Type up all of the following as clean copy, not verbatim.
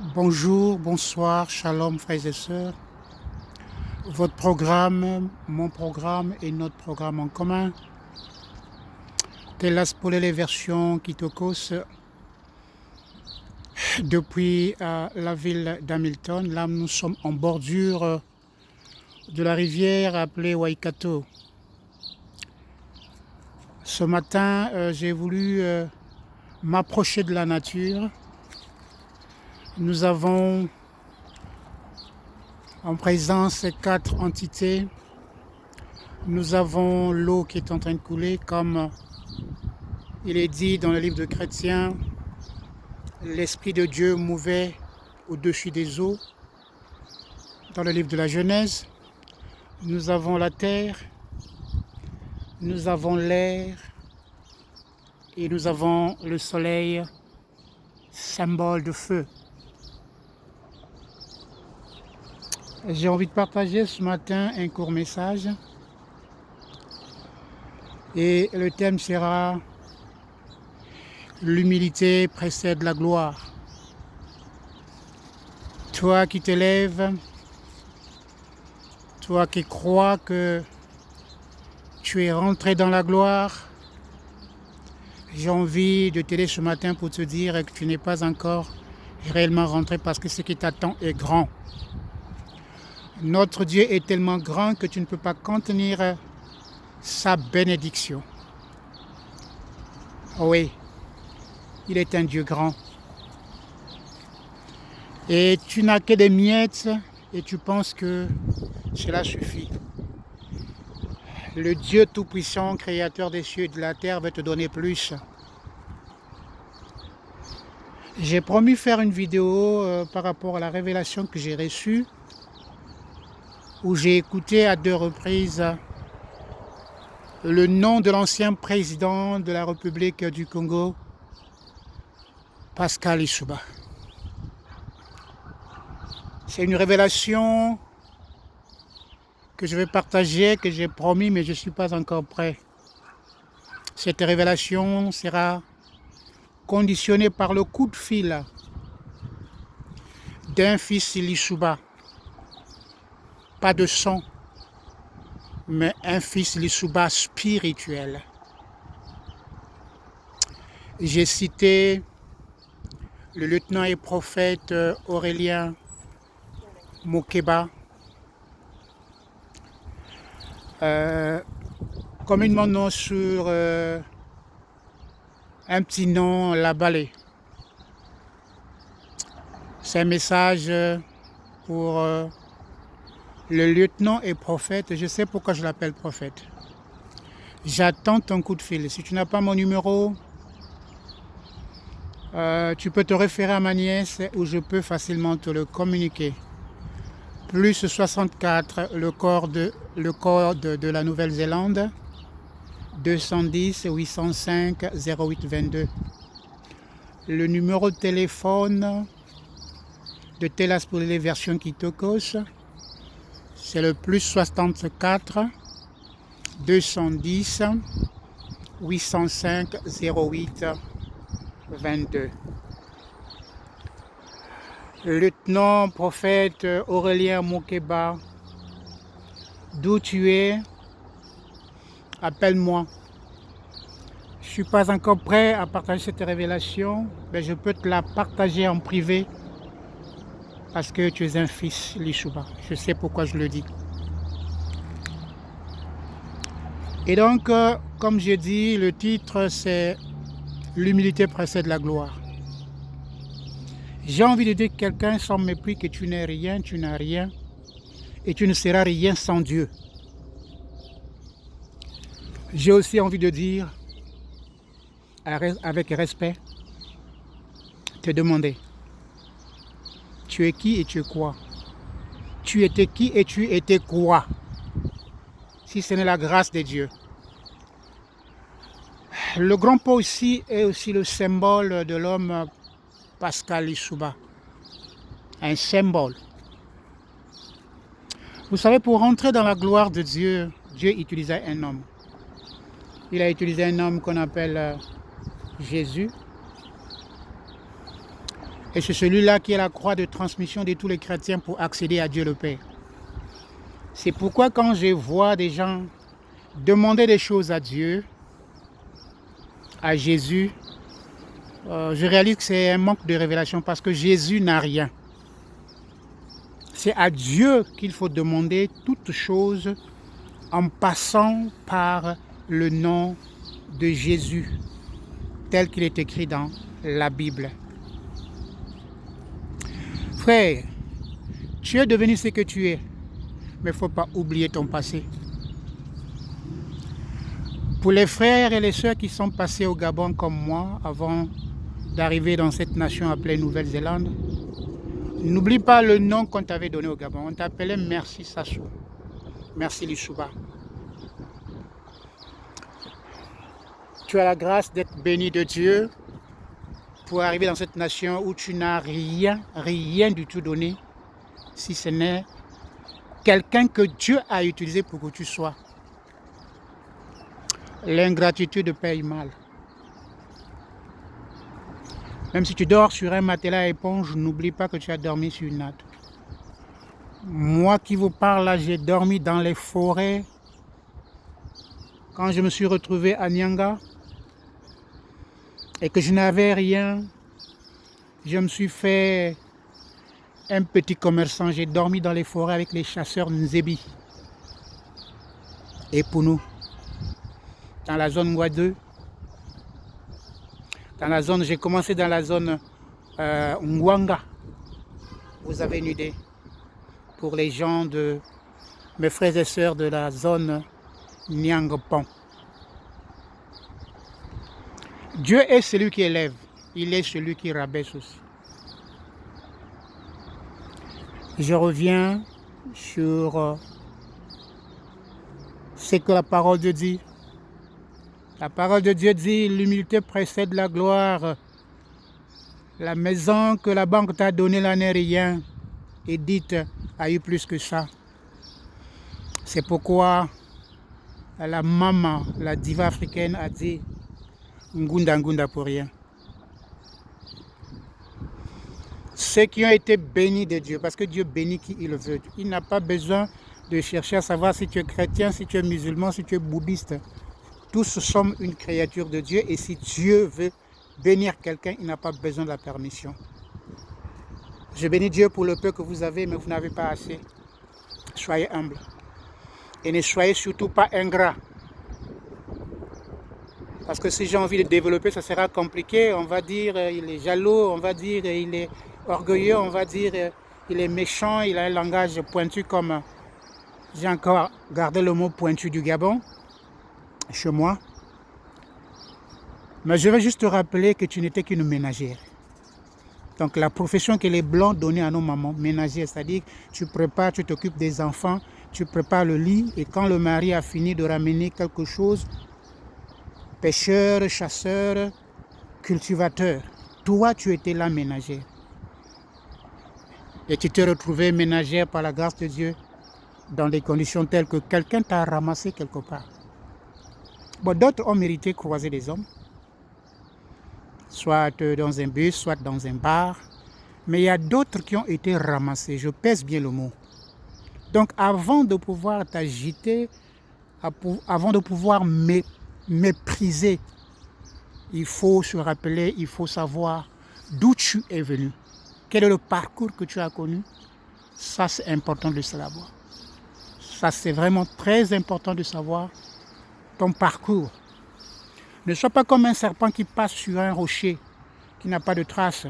Bonjour, bonsoir, shalom frères et sœurs. Votre programme, mon programme et notre programme en commun. Telas Polele version Kitokos depuis la ville d'Hamilton. Là, nous sommes en bordure de la rivière appelée Waikato. Ce matin, j'ai voulu m'approcher de la nature. Nous avons en présence 4 entités. Nous avons l'eau qui est en train de couler, comme il est dit dans le livre de Chrétien, l'Esprit de Dieu mouvait au-dessus des eaux. Dans le livre de la Genèse, nous avons la terre, nous avons l'air et nous avons le soleil, symbole de feu. J'ai envie de partager ce matin un court message et le thème sera « L'humilité précède la gloire ». Toi qui t'élèves, toi qui crois que tu es rentré dans la gloire, j'ai envie de t'aider ce matin pour te dire que tu n'es pas encore réellement rentré parce que ce qui t'attend est grand. Notre Dieu est tellement grand que tu ne peux pas contenir sa bénédiction. Oui, il est un Dieu grand. Et tu n'as que des miettes et tu penses que cela suffit. Le Dieu Tout-Puissant, Créateur des cieux et de la terre, veut te donner plus. J'ai promis faire une vidéo par rapport à la révélation que j'ai reçue, où j'ai écouté à 2 reprises le nom de l'ancien président de la République du Congo, Pascal Lissouba. C'est une révélation que je vais partager, que j'ai promis, mais je ne suis pas encore prêt. Cette révélation sera conditionnée par le coup de fil d'un fils Lissouba. Pas de sang, mais un fils Lissouba spirituel. J'ai cité le lieutenant et prophète Aurélien Mokeba, communément nom sur un petit nom, la Balée. C'est un message pour le lieutenant et prophète. Je sais pourquoi je l'appelle prophète. J'attends ton coup de fil. Si tu n'as pas mon numéro, tu peux te référer à ma nièce où je peux facilement te le communiquer. Plus 64, le code de la Nouvelle-Zélande, 210 805 0822. Le numéro de téléphone de Telas Polele version Kitokos, c'est le plus 64 210 805 08 22. Lieutenant prophète Aurélien Mokeba, d'où tu es, appelle-moi. Je ne suis pas encore prêt à partager cette révélation, mais je peux te la partager en privé parce que tu es un fils Lissouba. Je sais pourquoi je le dis. Et donc, comme j'ai dit, le titre c'est « L'humilité précède la gloire ». J'ai envie de dire à quelqu'un sans mépris que tu n'es rien, tu n'as rien et tu ne seras rien sans Dieu. J'ai aussi envie de dire, avec respect, te demander, tu es qui et tu es quoi? Tu étais qui et tu étais quoi? Si ce n'est la grâce de Dieu. Le grand pot ici est aussi le symbole de l'homme Pascal Lissouba. Un symbole. Vous savez, pour rentrer dans la gloire de Dieu, Dieu utilisait un homme. Il a utilisé un homme qu'on appelle Jésus. Et c'est celui-là qui est la croix de transmission de tous les chrétiens pour accéder à Dieu le Père. C'est pourquoi quand je vois des gens demander des choses à Dieu, à Jésus, je réalise que c'est un manque de révélation parce que Jésus n'a rien. C'est à Dieu qu'il faut demander toutes choses en passant par le nom de Jésus, tel qu'il est écrit dans la Bible. Frère, tu es devenu ce que tu es, mais il ne faut pas oublier ton passé. Pour les frères et les sœurs qui sont passés au Gabon comme moi avant d'arriver dans cette nation appelée Nouvelle-Zélande, n'oublie pas le nom qu'on t'avait donné au Gabon. On t'appelait Merci Sassou, Merci Lissouba. Tu as la grâce d'être béni de Dieu pour arriver dans cette nation où tu n'as rien du tout donné, si ce n'est quelqu'un que Dieu a utilisé pour que tu sois. L'ingratitude paye mal. Même si tu dors sur un matelas à éponge, n'oublie pas que tu as dormi sur une natte. Moi qui vous parle là, j'ai dormi dans les forêts. Quand je me suis retrouvé à Nyanga et que je n'avais rien, je me suis fait un petit commerçant. J'ai dormi dans les forêts avec les chasseurs Nzebi et Pounou, dans la zone Ouadeu. Dans la zone, j'ai commencé dans la zone Ngwanga. Vous avez une idée pour les gens de mes frères et sœurs de la zone Nyangpon. Dieu est celui qui élève, il est celui qui rabaisse aussi. Je reviens sur ce que la parole de Dieu dit. La parole de Dieu dit, l'humilité précède la gloire. La maison que la banque t'a donnée là n'est rien. Edith a eu plus que ça. C'est pourquoi la maman, la diva africaine, a dit Ngunda Ngunda pour rien. Ceux qui ont été bénis de Dieu, parce que Dieu bénit qui il veut. Il n'a pas besoin de chercher à savoir si tu es chrétien, si tu es musulman, si tu es bouddhiste. Tous sommes une créature de Dieu et si Dieu veut bénir quelqu'un, il n'a pas besoin de la permission. Je bénis Dieu pour le peu que vous avez, mais vous n'avez pas assez. Soyez humbles. Et ne soyez surtout pas ingrats. Parce que si j'ai envie de développer, ça sera compliqué. On va dire il est jaloux, on va dire il est orgueilleux, on va dire il est méchant, il a un langage pointu comme... J'ai encore gardé le mot pointu du Gabon chez moi. Mais je vais juste te rappeler que tu n'étais qu'une ménagère. Donc la profession que les Blancs donnaient à nos mamans, ménagère, c'est-à-dire tu prépares, tu t'occupes des enfants, tu prépares le lit et quand le mari a fini de ramener quelque chose, pêcheur, chasseur, cultivateur, toi tu étais la ménagère. Et tu t'es retrouvée ménagère par la grâce de Dieu dans des conditions telles que quelqu'un t'a ramassé quelque part. Bon, d'autres ont mérité croiser des hommes, soit dans un bus, soit dans un bar. Mais il y a d'autres qui ont été ramassés, je pèse bien le mot. Donc avant de pouvoir t'agiter, avant de pouvoir mépriser, il faut se rappeler, il faut savoir d'où tu es venu. Quel est le parcours que tu as connu? Ça, c'est important de savoir. Ça, c'est vraiment très important de savoir ton parcours. Ne sois pas comme un serpent qui passe sur un rocher qui n'a pas de traces.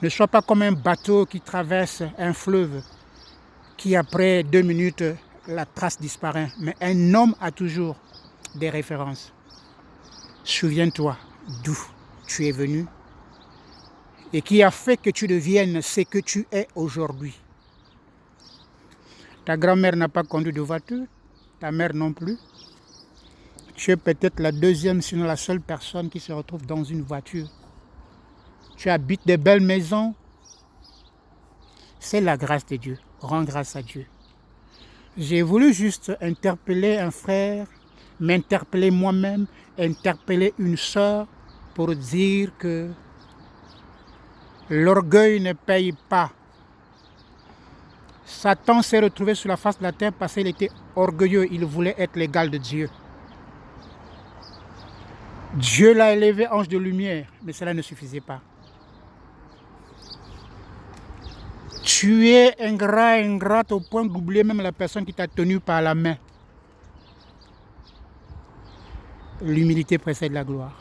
Ne sois pas comme un bateau qui traverse un fleuve qui après 2 minutes, la trace disparaît. Mais un homme a toujours des références. Souviens-toi d'où tu es venu et qui a fait que tu deviennes ce que tu es aujourd'hui. Ta grand-mère n'a pas conduit de voiture, ta mère non plus. Tu es peut-être la deuxième, sinon la seule personne qui se retrouve dans une voiture. Tu habites des belles maisons. C'est la grâce de Dieu. Rends grâce à Dieu. J'ai voulu juste interpeller un frère, m'interpeller moi-même, interpeller une sœur pour dire que L'orgueil ne paye pas. Satan s'est retrouvé sur la face de la terre parce qu'il était orgueilleux. Il voulait être l'égal de Dieu. Dieu l'a élevé ange de lumière, mais cela ne suffisait pas. Tu es ingrate au point d'oublier même la personne qui t'a tenu par la main. L'humilité précède la gloire.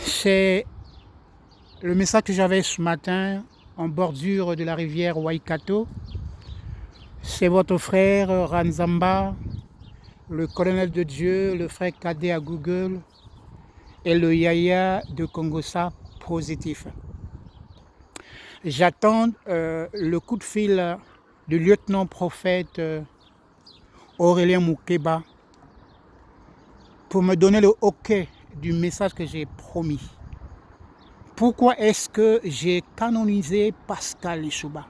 C'est le message que j'avais ce matin en bordure de la rivière Waikato. C'est votre frère Ranzamba, le colonel de Dieu, le frère Cadet à Google et le Yaya de Congossa positif. J'attends le coup de fil du lieutenant-prophète Aurélien Moukeba pour me donner le OK du message que j'ai promis. Pourquoi est-ce que j'ai canonisé Pascal Lissouba?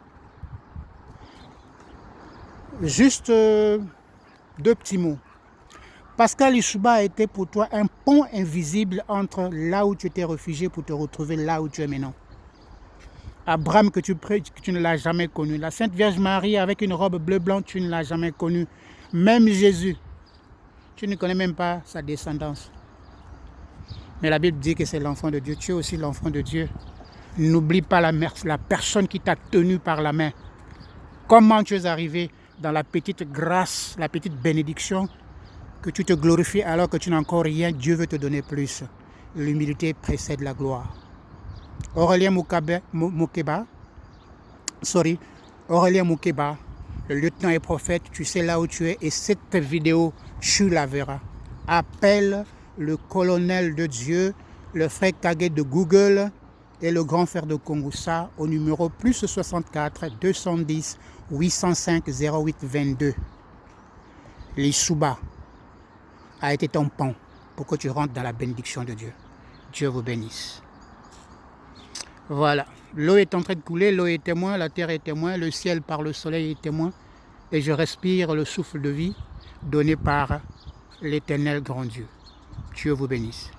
Juste deux petits mots. Pascal Lissouba a été pour toi un pont invisible entre là où tu étais réfugié pour te retrouver là où tu es maintenant. Abraham que tu ne l'as jamais connu. La Sainte Vierge Marie avec une robe bleu-blanc, tu ne l'as jamais connu. Même Jésus, tu ne connais même pas sa descendance. Mais la Bible dit que c'est l'enfant de Dieu. Tu es aussi l'enfant de Dieu. N'oublie pas la personne qui t'a tenu par la main. Comment tu es arrivé dans la petite grâce, la petite bénédiction, que tu te glorifies alors que tu n'as encore rien. Dieu veut te donner plus. L'humilité précède la gloire. Aurélien Moukeba, le lieutenant et prophète, tu sais là où tu es et cette vidéo, tu la verras. Appelle le colonel de Dieu, le frère Kagé de Google et le grand frère de Congossa au numéro plus 64 210 805 08 22. Lissouba a été ton pont pour que tu rentres dans la bénédiction de Dieu. Dieu vous bénisse. Voilà, l'eau est en train de couler, l'eau est témoin, la terre est témoin, le ciel par le soleil est témoin et je respire le souffle de vie donné par l'Éternel grand Dieu. Dieu vous bénisse.